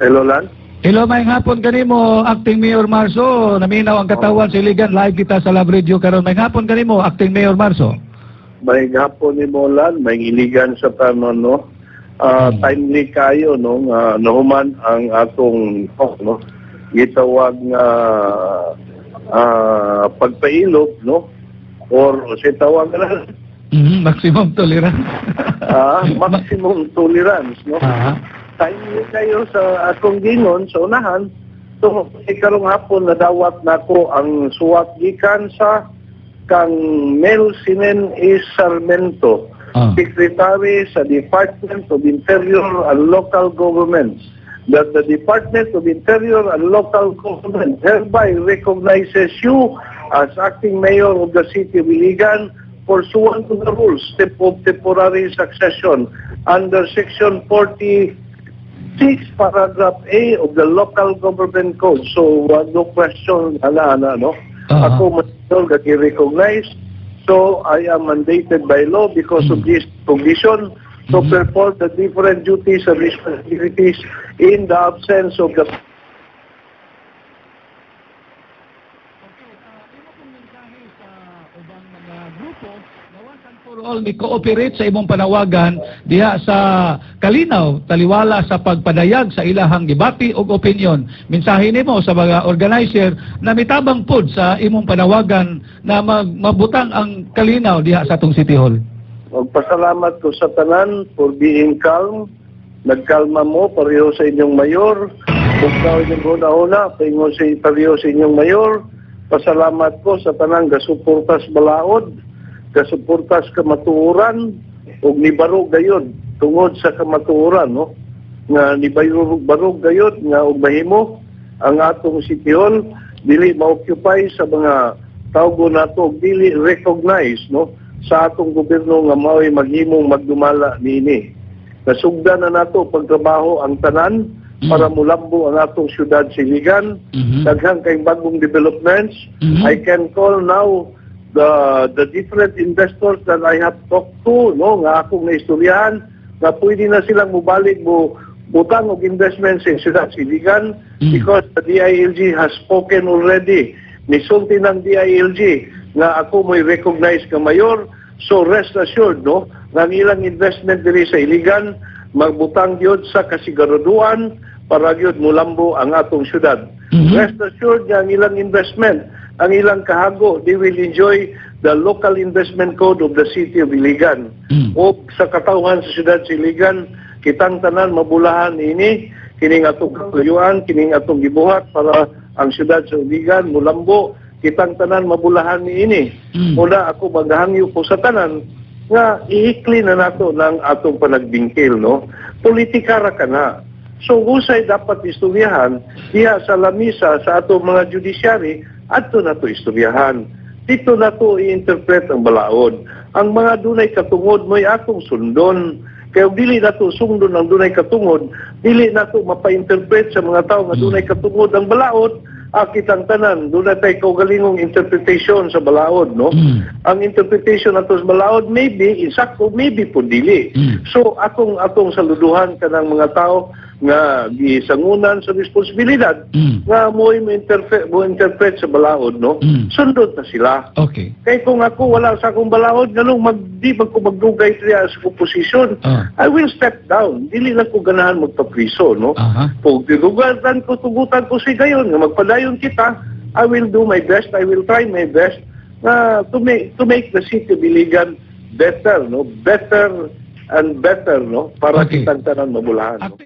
Hello, Lan. Hello, may hapon kanimo, Acting Mayor Marso. Naminaw ang katawan sa Iligan. Live kita sa Love Radio karon. May hapon kanimo, Acting Mayor Marso. May hapon ni Molan, may iligan sa tanon, no? Timely kayo, no? Nahuman ang atong, no? Gitawag nga pagpailog, no? Or sitawag na Maximum tolerance. maximum tolerance, no? Timely kayo sa atong gingon sa unahan. So, ikarong hapon nadawat nako ang suwat gikan sa kang Mel Sinen E. Sarmento, Secretary sa Department of Interior and Local Government, that the Department of Interior and Local Government hereby recognizes you as acting mayor of the city of Iligan pursuant to the rules of temporary succession under Section 46, Paragraph A of the Local Government Code. So, no question, no? Ako recognize. So, I am mandated by law because of this condition to perform the different duties and responsibilities in the absence of the all ni cooperate sa imong panawagan diha sa kalinaw taliwala sa pagpadayag sa ilahang gibati ug opinion. Mensahe nimo sa mga organizer na mitabang pod sa imong panawagan na mabutang ang kalinaw diha sa atong City Hall. Magpasalamat ko sa tanan for being calm. Nagkalma mo pareho sa inyong mayor. Ikaw yung una-una, paingon sa pareho sa inyong mayor. Pasalamat ko sa tanan gasuportas balaod, gasuportas kamatuoran ug ni barog gayud tungod sa kamatuoran, no? Nga ni barog gayud nga og mahimo ang atong City Hall dili ma-occupy sa mga tawgo nato dili recognize, no, sa atong gobyerno nga mao'y maghimong magdumala niini. Nasugdan na nato pagtrabaho ang tanan para mulambo ang atong syudad sa Iligan. Daghang kay bagong developments. I can call now the different investors that I have talked to, no, nga akong naistoryahan, na pwede na silang mubalik mo butang og investment sa siyudad sa Iligan because the DILG has spoken already. Nisulti ng DILG nga ako mo'y recognize ka mayor. So rest assured, no, nga ang ilang investment diri sa Iligan magbutang gyud sa kasiguraduhan para gyud mulambo ang atong syudad. Rest assured nga ang ilang investment, ang ilang kahago, they will enjoy the local investment code of the city of Iligan. O sa katawhan sa syudad sa Iligan, kitang tanan mabulahan ini, kining atong katuyuan, kining atong gibuhat para ang syudad sa Iligan mulambo, kitang tanan mabulahan ini. Muna ako maghangyo po sa tanan nga ihikli na nato ng atong panagbingkil, no? Politika ra kana. So, husay dapat istoryahan diha sa lamisa sa atong mga judiciary adto nato istoryahan. Dito nato i-interpret ang balaod. Ang mga dunay katungod mo'y atong sundon. Kaya dili nato sundon ang dunay katungod, dili nato mapa-interpret sa mga tao nga dunay katungod ang balaod. Kitang tanan, doon na tayo kaugalingong interpretation sa balaod, no? Ang interpretation nato sa balaod, maybe, insakto, maybe po dili. So, atong saluduhan ka ng mga tao nga gisangunan sa responsibilidad nga mo interpret sa balaod, no? Sundot na sila. Okay. Kaya kung ako wala sa akong balaod, ganun di ko magdugay sa opposition, I will step down. Dili lang ko ganahan magpapriso, no? Kung tinugutan ko, tugutan ko si gayon, nga magpadayon kita, I will do my best, I will try my best to make the city of Iligan better, no? Better and better, no? Para kitang tanan mabulahan, no?